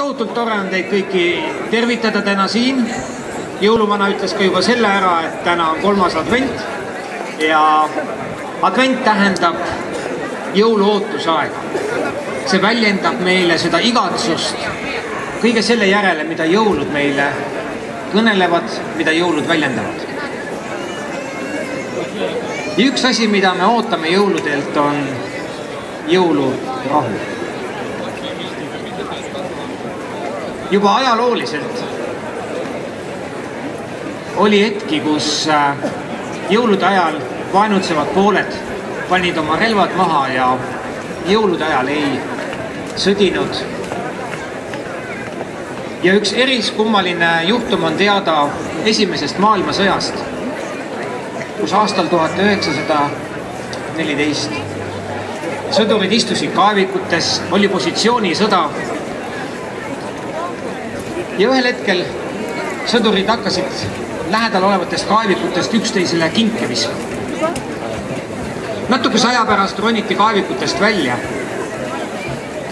tohutult tore on teid kõiki tervitada täna siin. Jõuluvana ütles ka juba selle ära, et täna on 3. advent ja advent tähendab jõuluootusaega. See väljendab meile seda igatsust kõige selle järele, mida jõulud meile kõnelevad, mida jõulud väljendavad. Ja üks asi, mida me ootame jõuludelt, on jõulurahu. Juba ajalooliselt oli hetki, kus jõulude ajal vaenutsevad pooled panid oma relvad maha ja jõulude ajal ei sõdinud. Ja üks eriskummaline juhtum on teada esimesest maailmasõjast, kus aastal 1914 sõdurid istusid kaevikutes, oli positsioonisõda. Ja ühel hetkel sõdurid hakkasid lähedal olevatest kaevikutest üksteisele kinke viskama. Natukese aja pärast roniti kaevikutest välja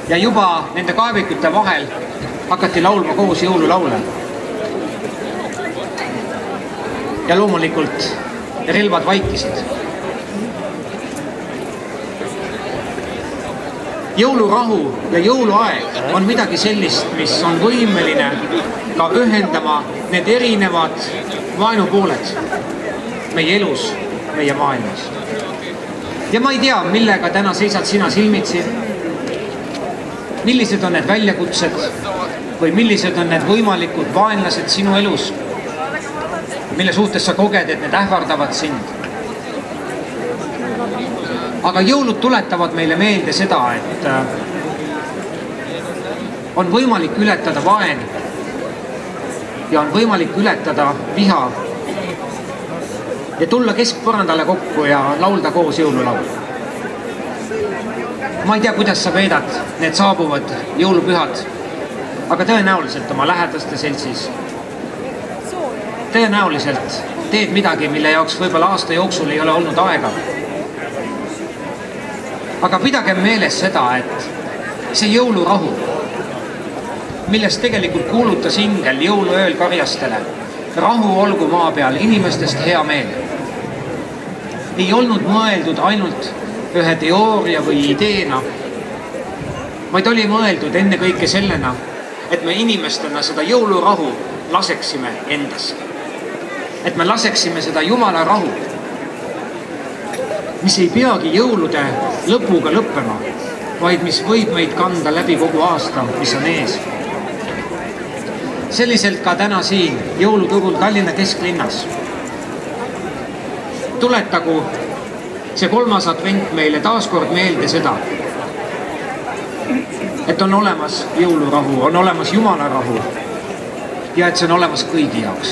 ja juba nende kaevikute vahel hakati laulma koos jõululaule. Ja loomulikult relvad vaikisid. Jõulurahu ja jõuluaeg on midagi sellist, mis on võimeline ka ühendama need erinevad vaenupooled meie elus, meie maailmas. Ja ma ei tea, millega täna seisad sina silmitsi, millised on need väljakutsed või millised on need võimalikud vaenlased sinu elus, mille suhtes sa koged, et need ähvardavad sind. Aga jõulud tuletavad meile meelde seda, et on võimalik ületada vaen ja on võimalik ületada viha ja tulla keskpõrandale kokku ja laulda koos jõululaulu. Ma ei tea, kuidas sa veedad need saabuvad jõulupühad, aga tõenäoliselt oma lähedaste seltsis. Tõenäoliselt teed midagi, mille jaoks võib-olla aasta jooksul ei ole olnud aega. Aga pidagem meeles seda, et see jõulurahu, millest tegelikult kuulutas ingel jõuluööl karjastele, rahu olgu maa peal, inimestest hea meel, ei olnud mõeldud ainult ühe teooria või ideena, vaid oli mõeldud enne kõike sellena, et me inimestena seda jõulurahu laseksime endasse. Et me laseksime seda Jumala rahu, mis ei peagi jõulude lõpuga lõppema, vaid mis võib meid kanda läbi kogu aasta, mis on ees. Selliselt ka täna siin jõuluturul Tallinna kesklinnas. Tuletagu see 3. advent meile taaskord meelde seda, et on olemas jõulurahu, on olemas Jumala rahu ja et see on olemas kõigi jaoks.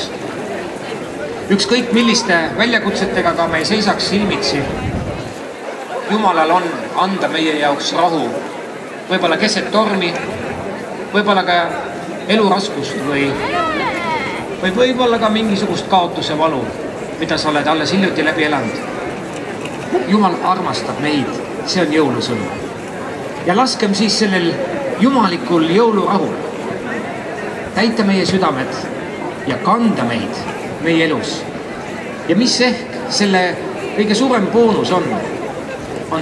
Ükskõik milliste väljakutsetega ka me ei seisaks silmitsi, Jumalal on anda meie jaoks rahu, võib-olla keset tormi, võib-olla ka eluraskust või võib-olla ka mingisugust kaotuse valu, mida sa oled alles hiljuti läbi elanud. Jumal armastab meid, see on jõulusõnum. Ja laskem siis sellel jumalikul jõulurahul täita meie südamed ja kanda meid meie elus. Ja mis ehk selle kõige suurem boonus on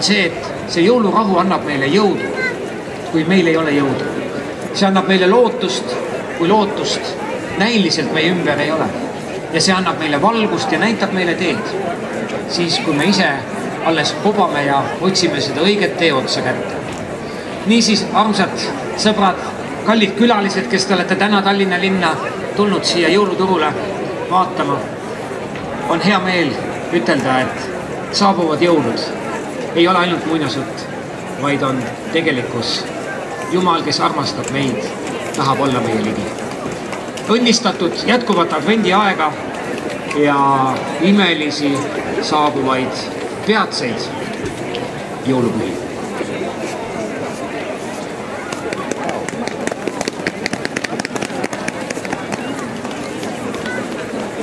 see, et see jõulurahu annab meile jõudu, kui meil ei ole jõudu. See annab meile lootust, kui lootust näiliselt meie ümber ei ole. Ja see annab meile valgust ja näitab meile teed. Siis, kui me ise alles hobame ja otsime seda õiget teeotsa kätte. Niisiis, armsad sõbrad, kallid külalised, kes te olete täna Tallinna linna tulnud siia jõuluturule vaatama, on hea meel ütelda, et saabuvad jõulud ei ole ainult muinasjutt, vaid on tegelikkus. Jumal, kes armastab meid, tahab olla meie ligi. Õnnistatud jätkuvat advendi aega ja imelisi saabuvaid peatseid jõulupühi.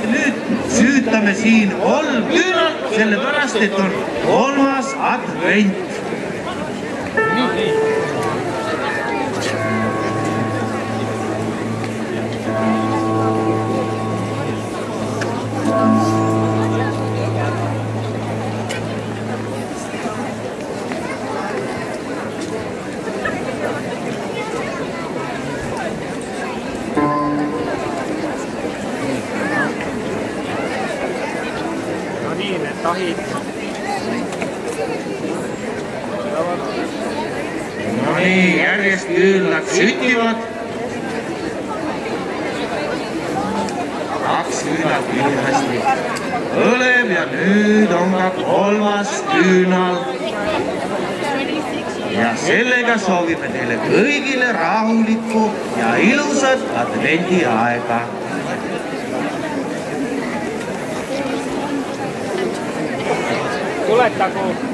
Nüüd süütame siin küünalt, sellepärast, et on 3. advent. tahid. No nii, järjest küünlad sütivad. 2 küünalt kindlasti õleb ja nüüd on ka 3. küünal. Ja sellega soovime teile kõigile rahulikku ja ilusat advendiaega. Tuletagu!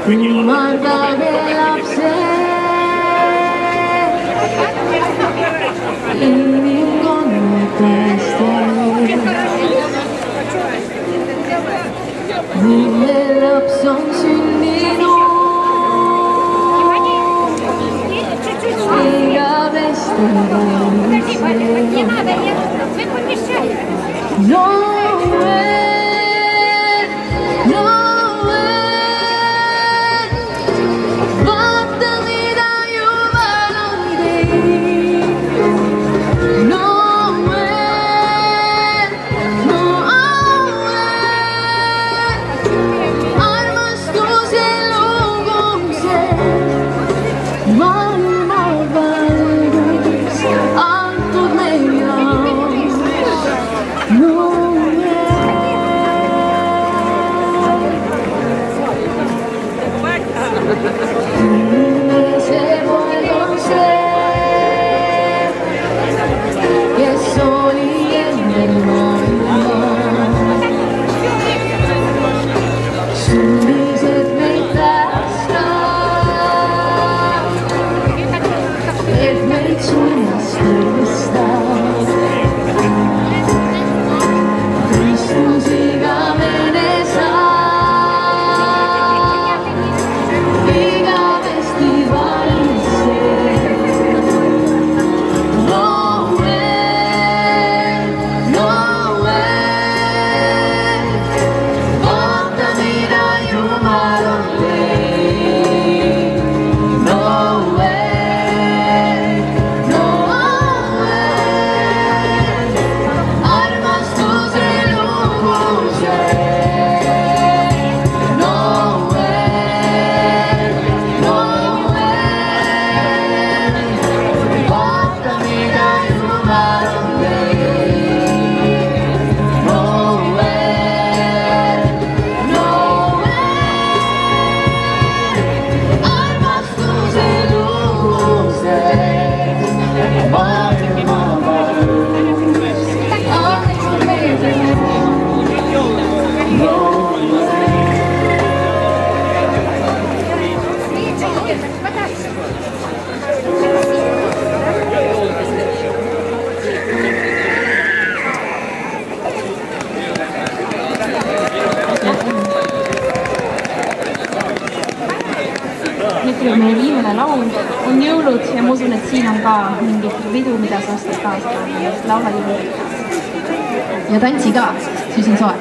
kummardage lapse inimkonnetest mille laps on sündinud igavesti meie viimane laul on jõulud ja ma usun, et siin on ka mingit vidu, mida sa ostad kaasa. Laula jõulud. Ja tantsi ka, siis on soe.